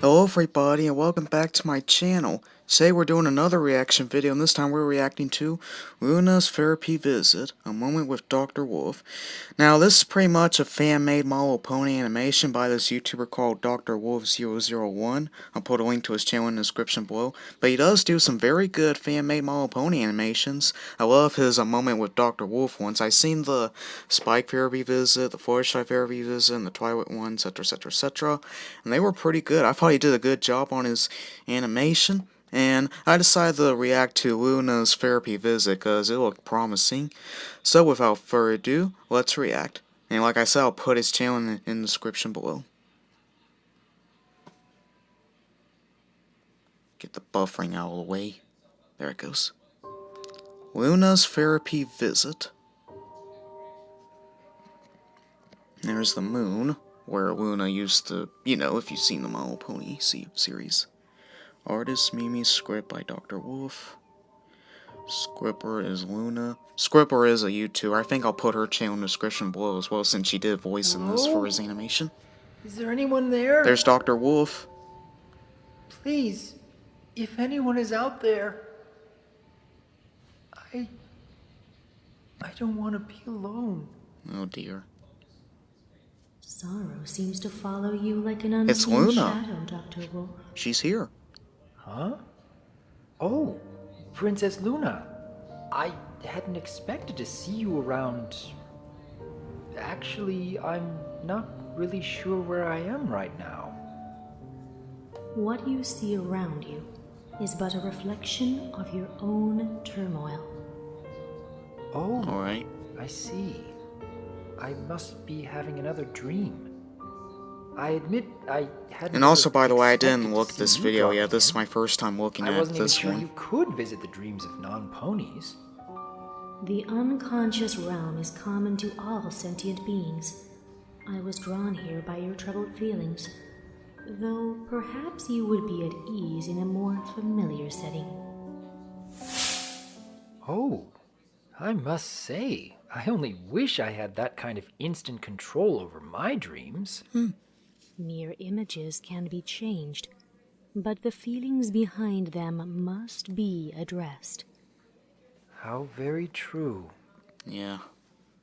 Hello everybody and welcome back to my channel. Today we're doing another reaction video and this time we're reacting to Luna's Therapy Visit, a moment with Dr. Wolf. Now this is pretty much a fan-made My Little Pony animation by this YouTuber called DRWolf001. I'll put a link to his channel in the description below. But he does do some very good fan-made My Little Pony animations. I love his A Moment with Dr. Wolf ones. I've seen the Spike Therapy Visit, the Fluttershy Therapy Visit, and the Twilight one, etc, etc, etc. And they were pretty good. I thought he did a good job on his animation. And I decided to react to Luna's Therapy Visit because it looked promising. So without further ado, let's react. And like I said, I'll put his channel in the description below. Get the buffering out of the way. There it goes. Luna's Therapy Visit. There's the moon, where Luna used to, you know, if you've seen the My Little Pony series. Artist Mimi, script by Dr. Wolf. Scribbler is Luna. Scribbler is a YouTuber. I think I'll put her channel in the description below as well, since she did voice in this for his animation. Is there anyone there? There's Dr. Wolf. Please, if anyone is out there, I don't want to be alone. Oh dear. Sorrow seems to follow you like an unseen It's Luna. shadow, Dr. Wolf. She's here. Huh? Oh, Princess Luna. I hadn't expected to see you around. Actually, I'm not really sure where I am right now. What you see around you is but a reflection of your own turmoil. Oh, Alright. I see. I must be having another dream. I admit I hadn't. And also, by the way, I expected didn't to look at see this you video drop yet. This is in. my first time looking I at wasn't even this sure one. you could visit the dreams of non-ponies. The unconscious realm is common to all sentient beings. I was drawn here by your troubled feelings, though perhaps you would be at ease in a more familiar setting. Oh, I must say, I only wish I had that kind of instant control over my dreams. Mere images can be changed, but the feelings behind them must be addressed. How very true. Yeah.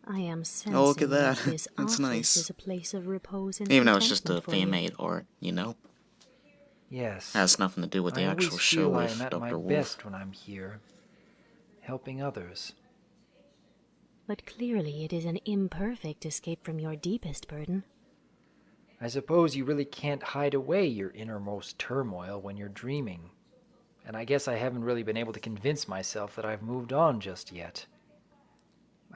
I am sensing Oh, look at that. this That's office nice. is a place of repose and Even though it's just a contentment for you. fan-made art, you know? Yes. Has nothing to do with the I actual always show feel with I'm at my Dr. Wolf. best when I'm here, helping others. But clearly it is an imperfect escape from your deepest burden. I suppose you really can't hide away your innermost turmoil when you're dreaming. And I guess I haven't really been able to convince myself that I've moved on just yet.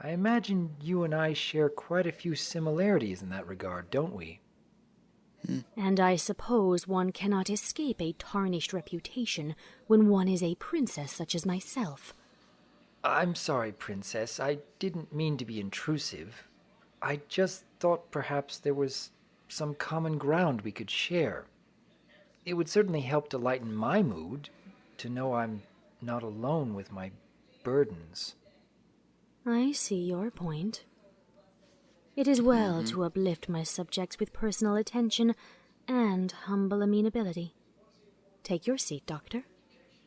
I imagine you and I share quite a few similarities in that regard, don't we? And I suppose one cannot escape a tarnished reputation when one is a princess such as myself. I'm sorry, Princess. I didn't mean to be intrusive. I just thought perhaps there was some common ground we could share. It would certainly help to lighten my mood to know I'm not alone with my burdens. I see your point. It is well to uplift my subjects with personal attention and humble amenability. Take your seat, Doctor.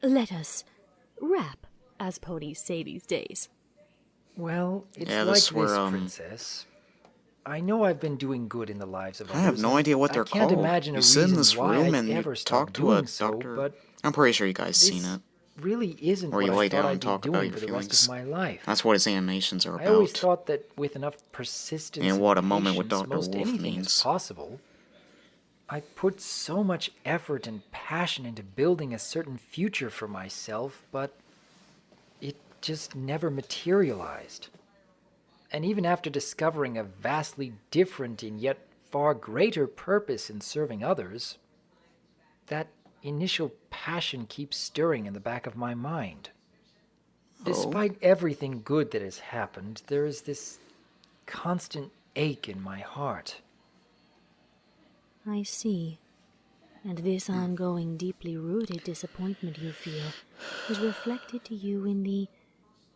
Let us rap, as ponies say these days. Well, it's Yeah, like this where, this, Princess. I know I've been doing good in the lives of others. I have no idea what they're I can't called. imagine You a sit in reason this why room I'd and you ever stop talk to a doing so, doctor. but I'm pretty sure you guys seen this it. really isn't Or what you I lay thought down I'd and be talk about doing your for the rest feelings. of my life. That's what his animations are I always about. thought that with enough persistence And what A Moment with patience, Dr. most Wolf anything means. is possible. I put so much effort and passion into building a certain future for myself, but it just never materialized. And even after discovering a vastly different and yet far greater purpose in serving others, that initial passion keeps stirring in the back of my mind. Despite everything good that has happened, there is this constant ache in my heart. I see. And this ongoing, deeply rooted disappointment you feel is reflected to you in the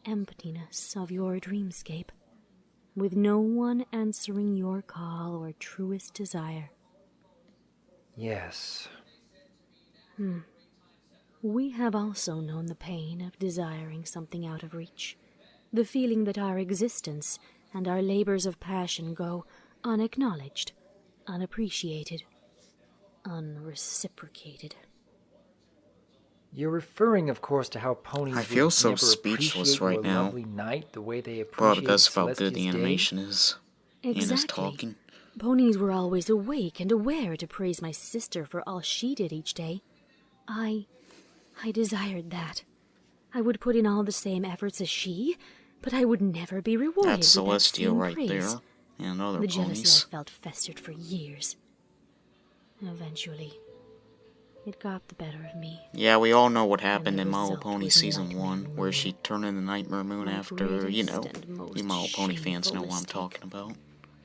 emptiness of your dreamscape, with no one answering your call or truest desire. Yes, We have also known the pain of desiring something out of reach. The feeling that our existence and our labors of passion go unacknowledged, unappreciated, unreciprocated. You're referring, of course, to how ponies I feel would so never speechless appreciate right your now. lovely night the way they Probably appreciate because of how good the Celestia's day. animation is. And his Exactly. talking. Ponies were always awake and aware to praise my sister for all she did each day. I desired that. I would put in all the same efforts as she, but I would never be rewarded That's with that Celestia same right praise. there. And other The jealousy ponies. I felt festered for years. Eventually, it got the better of me. Yeah, we all know what happened the in My Little result Pony was Season Nightmare 1, where Moon. she turned into Nightmare Moon My after, you know, greatest and most you My Little Pony fans know shameful what I'm mistake. talking about.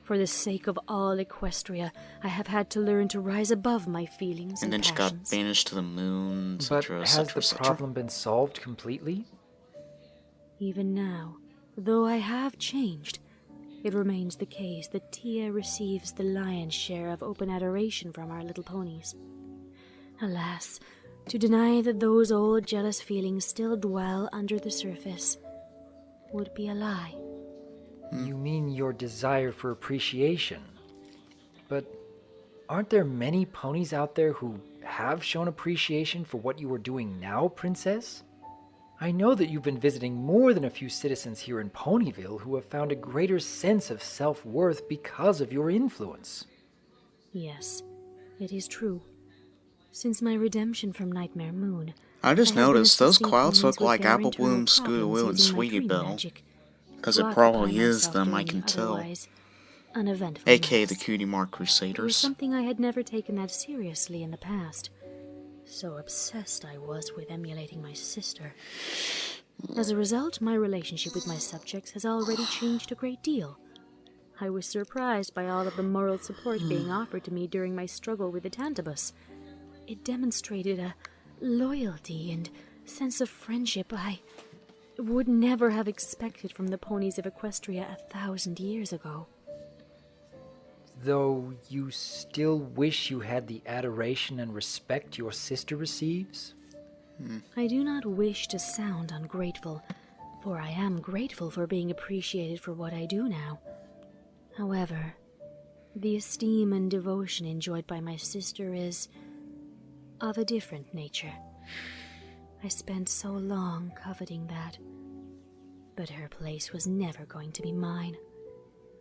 For the sake of all Equestria, I have had to learn to rise above my feelings And then she got passions. banished to the moon, But etc., has etc., the etc. problem been solved completely? Even now, though I have changed, it remains the case that Tia receives the lion's share of open adoration from our little ponies. Alas, to deny that those old jealous feelings still dwell under the surface would be a lie. You mean your desire for appreciation. But aren't there many ponies out there who have shown appreciation for what you are doing now, Princess? I know that you've been visiting more than a few citizens here in Ponyville who have found a greater sense of self-worth because of your influence. Yes, it is true. Since my redemption from Nightmare Moon, I just I have been noticed those assisting clouds ponies look with like their Apple internal Bloom, Scootaloo, problems and using my Sweetie dream Belle. magic Because to it probably occupy is myself them, I during can the tell. otherwise uneventful AKA the nights. Cutie Mark It was Crusaders. something I had never taken that seriously in the past. So obsessed I was with emulating my sister. As a result, my relationship with my subjects has already changed a great deal. I was surprised by all of the moral support being offered to me during my struggle with the Tantibus. It demonstrated a loyalty and sense of friendship I would never have expected from the ponies of Equestria 1,000 years ago. Though you still wish you had the adoration and respect your sister receives? I do not wish to sound ungrateful, for I am grateful for being appreciated for what I do now. However, the esteem and devotion enjoyed by my sister is of a different nature. I spent so long coveting that, but her place was never going to be mine.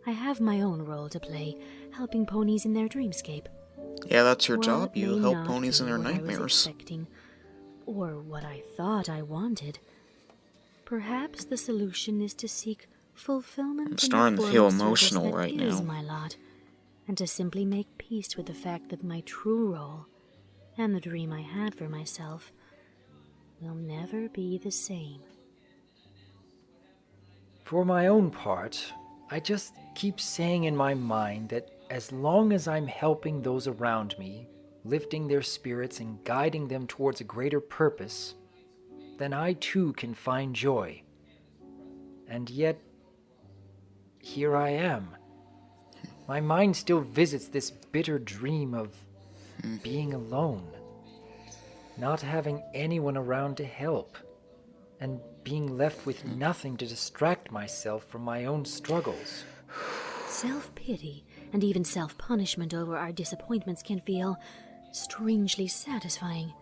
I have my own role to play, helping ponies in their dreamscape. Yeah, that's your While job. it You may help not ponies in be their what I was nightmares. expecting, or what I thought I wanted, perhaps the solution is to seek fulfillment I'm in starting the to form feel of service emotional that right is now. my lot, and to simply make peace with the fact that my true role, and the dream I had for myself, will never be the same. For my own part, I just keep saying in my mind that as long as I'm helping those around me, lifting their spirits and guiding them towards a greater purpose, then I too can find joy. And yet, here I am. My mind still visits this bitter dream of being alone, not having anyone around to help, and being left with nothing to distract myself from my own struggles. Self-pity and even self-punishment over our disappointments can feel strangely satisfying.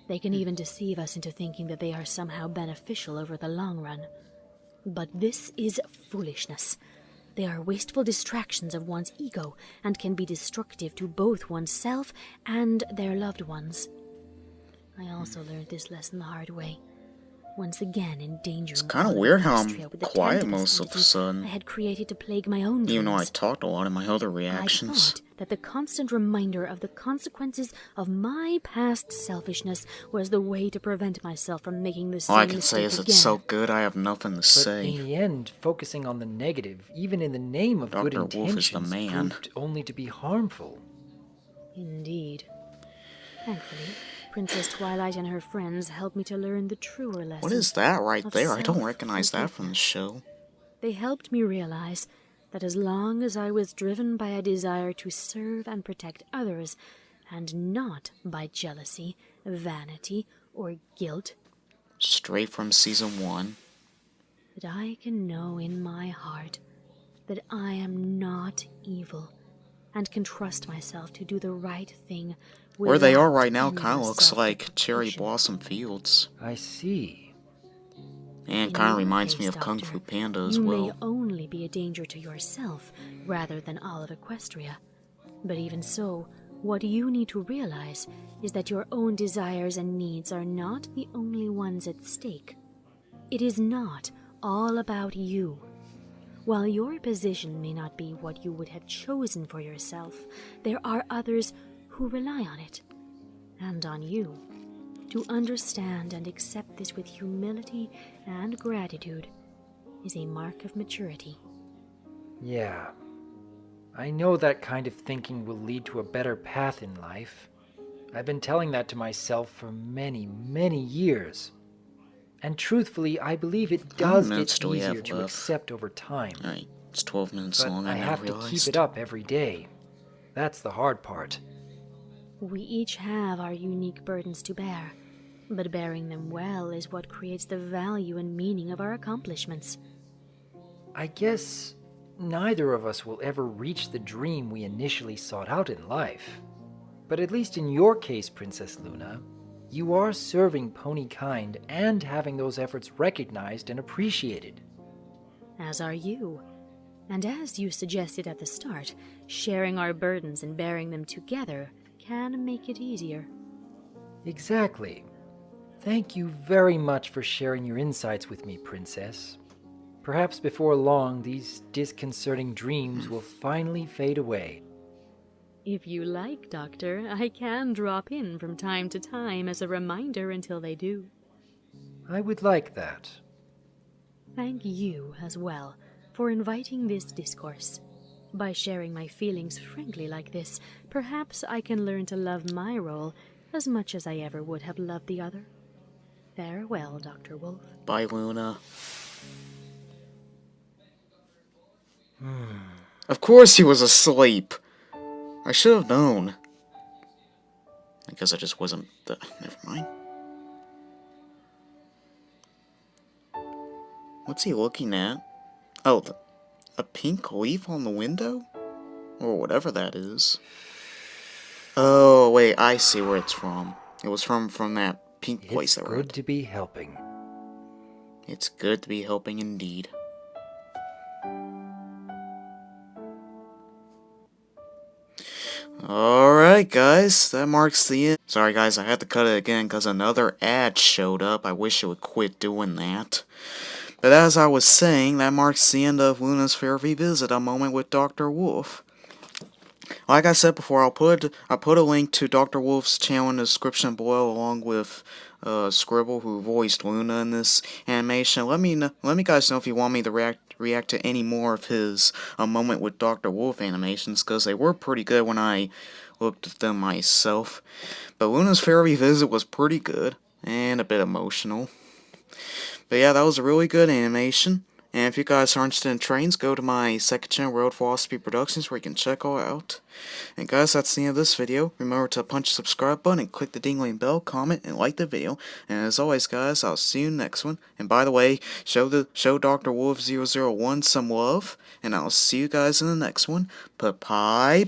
They can even deceive us into thinking that they are somehow beneficial over the long run. But this is foolishness. They are wasteful distractions of one's ego and can be destructive to both oneself and their loved ones. I also learned this lesson the hard way. Once again endangering It's kind of all weird how I'm Equestria with the quiet Tantibus most of a entity sudden. I had created to plague my own dreams. Even though I talked a lot in my other I reactions. thought that the constant reminder of the consequences of my past selfishness was the way to prevent myself from making the same All I can mistake say is again. it's so good I have nothing to But say. in the end, focusing on the negative, even in the name of good Dr. Wolf is the intentions, man. proved only to be harmful. Indeed. Thankfully, Princess Twilight and her friends helped me to learn the truer lesson. What is that right of there? I don't recognize that from the self-forgiveness. show. They helped me realize that as long as I was driven by a desire to serve and protect others, and not by jealousy, vanity, or guilt. Straight from season 1. That I can know in my heart that I am not evil, and can trust myself to do the right thing. Where they are without right now any kind of looks like cherry self-deprecation. blossom fields. I see. And it In kind of your reminds me case, of Kung Doctor, Fu Panda as you well. may only be a danger to yourself rather than all of Equestria. But even so, what you need to realize is that your own desires and needs are not the only ones at stake. It is not all about you. While your position may not be what you would have chosen for yourself, there are others who rely on it, and on you. To understand and accept this with humility and gratitude is a mark of maturity. Yeah. I know that kind of thinking will lead to a better path in life. I've been telling that to myself for many, many years. And truthfully, I believe it How many does minutes get do we easier have to left? accept over time. Alright, it's 12 minutes But long, I I never have to keep realized. it up every day. That's the hard part. We each have our unique burdens to bear, but bearing them well is what creates the value and meaning of our accomplishments. I guess neither of us will ever reach the dream we initially sought out in life. But at least in your case, Princess Luna, you are serving ponykind and having those efforts recognized and appreciated. As are you. And as you suggested at the start, sharing our burdens and bearing them together can make it easier. Exactly. Thank you very much for sharing your insights with me, Princess. Perhaps before long, these disconcerting dreams will finally fade away. If you like, Doctor, I can drop in from time to time as a reminder until they do. I would like that. Thank you as well for inviting this discourse. By sharing my feelings frankly like this, perhaps I can learn to love my role as much as I ever would have loved the other. Farewell, Dr. Wolf. Bye, Luna. Of course he was asleep. I should have known. I guess I just wasn't. Never mind. What's he looking at? Oh, a pink leaf on the window? Or whatever that is. Oh, wait, I see where it's from. It was from that pink place It's that we're good at. to be helping. It's good to be helping indeed. Alright guys, that marks the end. Sorry guys, I had to cut it again because another ad showed up. I wish it would quit doing that. But as I was saying, that marks the end of Luna's Fair Revisit, a moment with Dr. Wolf. Like I said before, I put a link to Dr. Wolf's channel in the description below, along with Scribbler, who voiced Luna in this animation. Let me guys know if you want me to react to any more of his A Moment with Dr. Wolf animations, because they were pretty good when I looked at them myself. But Luna's Fair Revisit was pretty good, and a bit emotional. But yeah, that was a really good animation. And if you guys are interested in trains, go to my second channel, World Philosophy Productions, where you can check all out. And guys, that's the end of this video. Remember to punch the subscribe button and click the dingling bell, comment, and like the video. And as always, guys, I'll see you next one. And by the way, show DRWolf001 some love. And I'll see you guys in the next one. But bye.